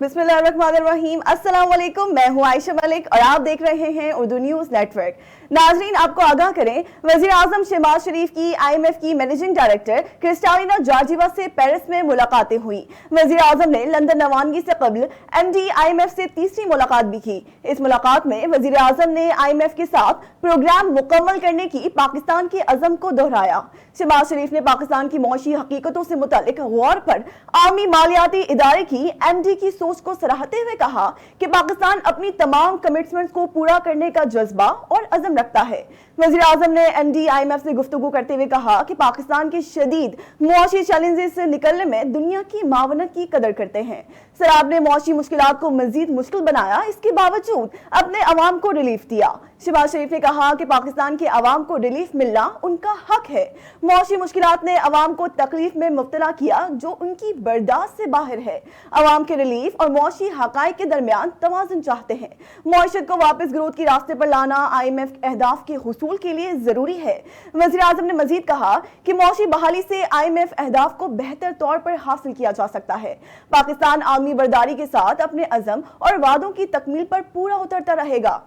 बिस्मिल्लाहिर्रहमानिर्रहीम। अस्सलाम वालेकुम, मैं हूँ आयशा मलिक और आप देख रहे हैं उर्दू न्यूज़ नेटवर्क। नाजरीन, आपको आगाह करें, वज़ीर आज़म शहबाज शरीफ की IMF की मैनेजिंग डायरेक्टर क्रिस्टालिना जॉर्जिवा से पेरिस में मुलाकातें हुई। वज़ीर आज़म ने लंदन रवानगी से कबल MD IMF से तीसरी मुलाकात भी की। इस मुलाकात में वज़ीर आज़म ने IMF के साथ प्रोग्राम मुकम्मल करने की पाकिस्तान के अज़म को दोहराया। शहबाज शरीफ ने पाकिस्तान की मौशी हकीकतों से मुतालिक गौर पर आमी मालियाती इदारे की MD की सोच को सराहते हुए कहा कि पाकिस्तान अपनी तमाम कमिटमेंट्स को पूरा करने का जज्बा और अज़म रखता है। वज़ीर आज़म ने MD IMF से गुफ्तगू करते हुए कहा कि पाकिस्तान के शदीद मुआशी चैलेंजेस से निकलने में दुनिया की मावनत की कदर करते हैं। सराब ने मुआशी मुश्किलात को मजीद मुश्किल बनाया, इसके बावजूद अपने अवाम को रिलीफ दिया। शहबाज शरीफ ने कहा कि पाकिस्तान के अवाम को रिलीफ मिलना उनका हक है। मुआशी मुश्किलात ने अवाम को तकलीफ में मुब्तला किया जो उनकी बर्दाश्त से बाहर है। अवाम के रिलीफ और मुआशी हकायक के दरमियान तवाज़ुन चाहते हैं। मुआशरत को वापस ग्रोथ के रास्ते पर लाना IMF अहदाफ के हुसूल के लिए जरूरी है। वज़ीर आज़म ने मजीद कहा कि मुआशी बहाली से IMF अहदाफ को बेहतर तौर पर हासिल किया जा सकता है। पाकिस्तान आलमी बर्दारी के साथ अपने अज़म और वादों की तकमील पर पूरा उतरता रहेगा।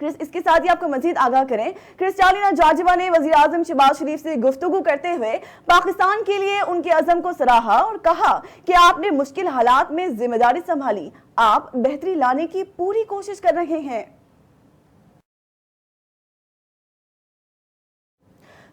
इसके साथ ही आपको मजीद आगाह करें, क्रिस्टालिना जॉर्जिवा ने वज़ीर आज़म शहबाज शरीफ से गुफ्तगू करते हुए पाकिस्तान के लिए उनके अज़म को सराहा और कहा कि आपने मुश्किल हालात में जिम्मेदारी संभाली, आप बेहतरी लाने की पूरी कोशिश कर रहे हैं।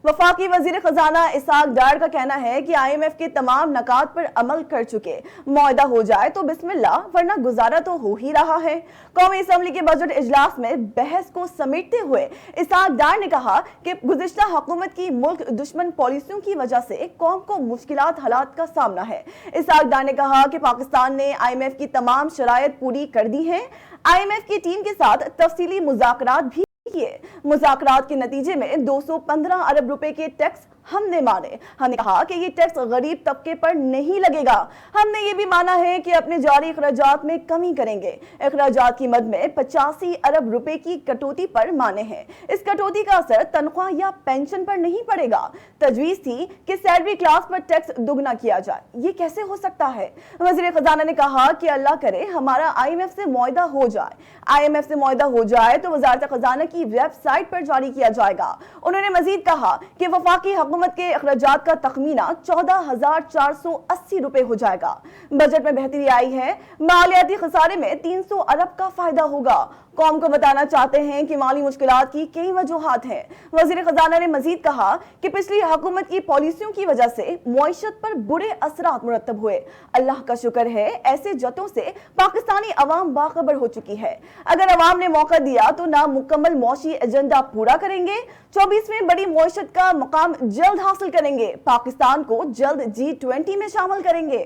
वफाकी वजीर खजाना इसहाक डार का कहना है कि IMF के तमाम नकात पर अमल कर चुके, मुआहदा हो जाए तो बिस्मिल्लाह, वरना गुजारा तो हो ही रहा है। कौमी असम्बली के बजट इजलास में बहस को समेटते हुए इसहाक डार ने कहा कि गुज़िश्ता हुकूमत की मुल्क दुश्मन पॉलिसियों की वजह से कौम को मुश्किलात हालात का सामना है। इसहाक डार ने कहा कि पाकिस्तान ने IMF की तमाम शराइत पूरी कर दी है। IMF की टीम के साथ तफसीली मुज़ाकरात भी किए। मुज़ाकरात के नतीजे में 215 अरब रुपए के टैक्स हमने माने। हमने कहा कि ये टैक्स गरीब तबके पर नहीं लगेगा। हमने ये भी माना है कि अपने जारी अखराजात में कमी करेंगे। अखराजात की मद में 85 अरब रुपए की कटौती पर माने हैं। इस कटौती का असर तनख्वाह या पेंशन पर नहीं पड़ेगा। तजवीज थी कि सैलरी क्लास पर टैक्स दुगना किया जाए, ये कैसे हो सकता है? वज़ीर खजाना ने कहा कि अल्लाह करे हमारा IMF से मुआहदा हो जाए। IMF से मुआहदा हो जाए तो वज़ारत खजाना की वेबसाइट पर जारी किया जाएगा। उन्होंने मजीद कहा कि वफाकी हुकूमत के अखराजात का तखमीना 14,480 रुपए हो जाएगा। बजट में बेहतरी आई है। मालियाती खसारे में 300 अरब का फायदा होगा। कौम को बताना चाहते हैं कि माली मुश्किलात की कई वजूहात हैं। वज़ीर खजाना ने मजीद कहा कि पिछली हुकूमत की पॉलिसियों की वजह से मुआशरत पर बुरे असरात मुरतब हुए। अल्लाह का शुक्र है, ऐसे जतों से पाकिस्तानी अवाम बाखबर हो चुकी है। अगर अवाम ने मौका दिया तो नामुकम्मल मुआशी एजेंडा पूरा करेंगे। 24वीं बड़ी मुआशरत का मकाम जल्द हासिल करेंगे। पाकिस्तान को जल्द G20 में शामिल करेंगे।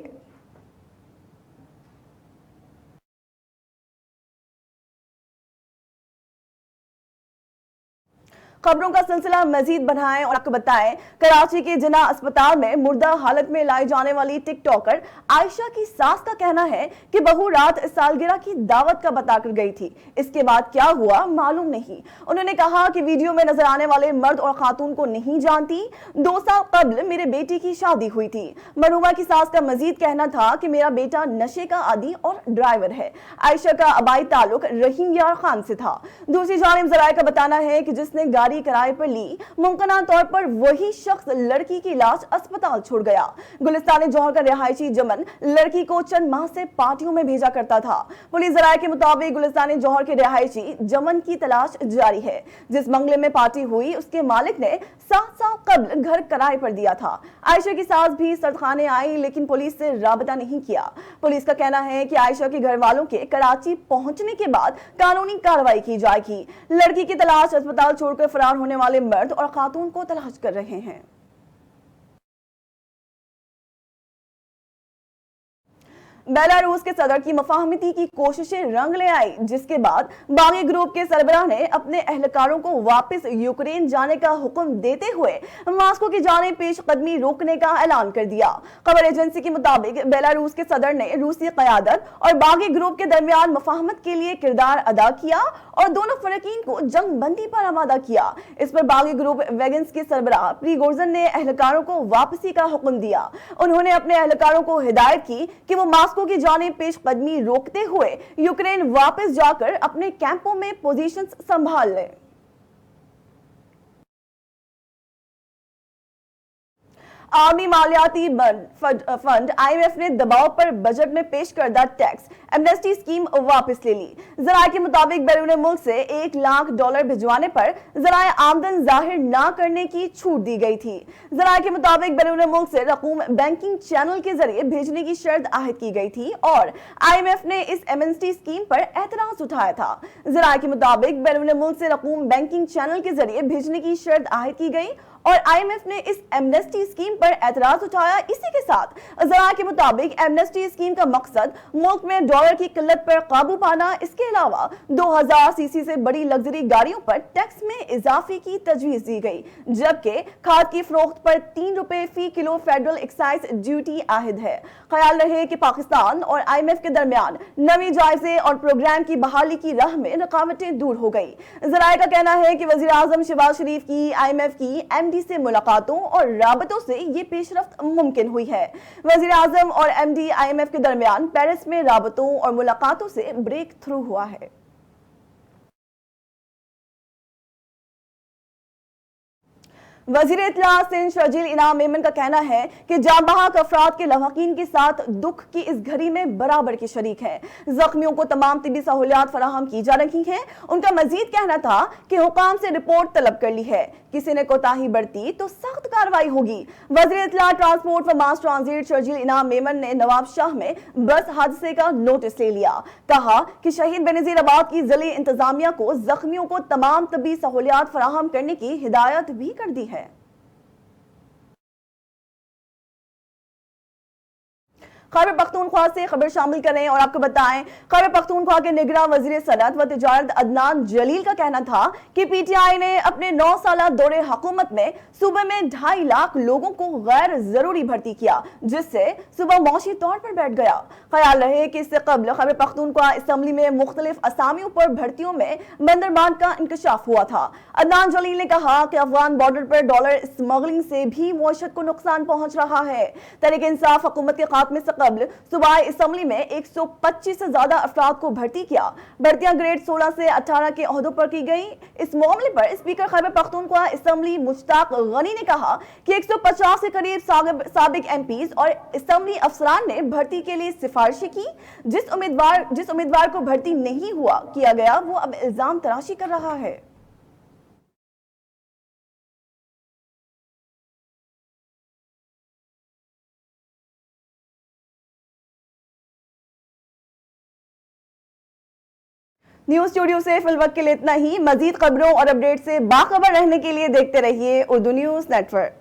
खबरों का सिलसिला मजीद बढ़ाएं और आपको बताएं, कराची के जिना अस्पताल में मुर्दा हालत में लाई जाने वाली टिकटॉकर आयशा की सास का कहना है कि बहू रात सालगिरह की दावत का बताकर गई थी। इसके बाद क्या हुआ मालूम नहीं। उन्होंने कहा कि वीडियो में नजर आने वाले मर्द और खातून को नहीं जानती। 2 साल कबल मेरे बेटे की शादी हुई थी। मरहुमा की सास का मजीद कहना था कि मेरा बेटा नशे का आदी और ड्राइवर है। आयशा का आबाई ताल्लुक रहीम यार खान से था। दूसरी जानिब जराये का बताना है कि जिसने गाड़ी किराए पर ली, मुमकिना तौर पर वही शख्स लड़की की लाश अस्पताल छोड़ गया। गुलिस्तान जौहर का रिहायशी जमन लड़की को चंद माह से पार्टियों में भेजा करता था। पुलिस जराये के मुताबिक गुलिस्तान जौहर के रिहायशी जमन की तलाश जारी है। जिस बंगले में पार्टी हुई उसके मालिक ने 7 साल कबल घर किराए पर दिया था। आयशा की सास भी सरखाने आई लेकिन पुलिस से राबता नहीं किया। पुलिस का कहना है कि आयशा के घर वालों के कराची पहुंचने के बाद कानूनी कार्रवाई की जाएगी। लड़की की तलाश अस्पताल छोड़कर फरार होने वाले मर्द और खातून को तलाश कर रहे हैं। बेलारूस के सदर की मुफाहमती की कोशिशें रंग ले आई, जिसके बाद बागी ग्रुप के सरबराह ने अपने अहलकारों को वापस यूक्रेन जाने का हुक्म देते हुए मास्को की जानिब पेश कदमी रोकने का ऐलान कर दिया। खबर एजेंसी के मुताबिक बेलारूस के सदर ने रूसी क़यादत और बागी ग्रुप के दरमियान मुफाहमत के लिए किरदार अदा किया और दोनों फरीकीन को जंग बंदी पर आमादा किया। इस पर बागी ग्रुप वेगन्स के सरबराह प्रिगोजिन ने अहलकारों को वापसी का हुक्म दिया। उन्होंने अपने अहलकारों को हिदायत की कि वो मास्को मॉस्को की जानिब पेश कदमी रोकते हुए यूक्रेन वापस जाकर अपने कैंपों में पोजीशंस संभाल ले। आर्मी मालियाती फंड IMF ने दबाव पर बजट में पेश करदा टैक्स एमनेस्टी स्कीम वापस ले ली। जराये के मुताबिक बैरून मुल्क से $1 लाख भिजवाने पर जराये आमदन जाहिर ना करने की छूट दी गई थी। जराये के मुताबिक बैरून मुल्क से रकूम बैंकिंग चैनल के जरिए भेजने की शर्त आयद की गई थी और IMF ने इस एमनेस्टी स्कीम पर एतराज उठाया था। जराये के मुताबिक बैरून मुल्क से रकूम बैंकिंग चैनल के जरिए भेजने की शर्त आयद की गई और IMF ने इस एमनेस्टी स्कीम पर एतराज उठाया। इसी के साथ जराये के मुताबिक एमनेस्टी स्कीम का मकसद मुल्क में डॉलर की किल्लत पर काबू पाना, इसके अलावा 2000 सीसी से बड़ी लग्जरी गाड़ियों पर टैक्स में इजाफे की तजवीज दी गई, जबकि खाद की फरोख्त पर ₹3 फी किलो फेडरल एक्साइज ड्यूटी आहिद है। ख्याल रहे कि पाकिस्तान और IMF के दरमियान नवी जायजे और प्रोग्राम की बहाली की राह में रुकावटें दूर हो गई। जराये का कहना है कि वजीर आजम शहबाज शरीफ की IMF की MD से मुलाकातों और राबतों से ये पेशरफ्त मुमकिन हुई है। वजीर आजम और MD IMF के दरमियान पेरिस में राबतों और मुलाकातों से ब्रेक थ्रू हुआ है। वजीर इत्तला सिंध शर्जील इनाम मेमन का कहना है कि जाँ बहक अफराद के लवाकीन के साथ दुख की इस घड़ी में बराबर के शरीक हैं। जख्मियों को तमाम तिबी सहूलियात फराहम की जा रही हैं। उनका मजीद कहना था कि हुकाम से रिपोर्ट तलब कर ली है, किसी ने कोताही बरती तो सख्त कार्रवाई होगी। वजीर इत्तला ट्रांसपोर्ट व मास ट्रांजिट शर्जील इनाम मेमन ने नवाब शाह में बस हादसे का नोटिस ले लिया। कहा कि शहीद बेनजीर आबाद की जिले इंतजामिया को जख्मियों को तमाम तिबी सहूलियात फराहम करने की हिदायत भी कर दी है। खैबर पख्तूनख्वा से खबर शामिल करें और आपको बताएं, खैबर पख्तूनख्वा के निगरान वजीर सनअत व तिजारत अदनान जलील का कहना था कि PTI ने अपने 9 साला दौरे हुकूमत में सूबे में 2.5 लाख लोगों को गैर जरूरी भर्ती किया, जिससे सूबा मौशी तौर पर बैठ गया। ख्याल रहे कि इससे कबल खैबर पख्तूनख्वा असम्बली में मुख्तलिफ असामियों पर भर्तियों में बंदरबान का इंकशाफ हुआ था। अदनान जलील ने कहा कि अफगान बॉर्डर पर डॉलर स्मगलिंग से भी मुआशरत को नुकसान पहुंच रहा है। तहरीक इंसाफ हुकूमत के खात्मे से कबल सूबाई असम्बली में 125 से ज्यादा अफराद को भर्ती किया। भर्तियां ग्रेड 16 से 18 के ओहदों पर की गई। इस मामले पर स्पीकर खैबर पख्तूनख्वा असम्बली मुश्ताक गनी ने कहा कि 150 के करीब साबिक MPs और असम्बली अफसरान ने भर्ती के लिए सिफारिशें की। जिस उम्मीदवार को भर्ती नहीं किया गया वो अब इल्जाम तराशी कर रहा है। न्यूज स्टूडियो से फिलवक्त के लिए इतना ही। मजीद खबरों और अपडेट से बाखबर रहने के लिए देखते रहिए उर्दू न्यूज नेटवर्क।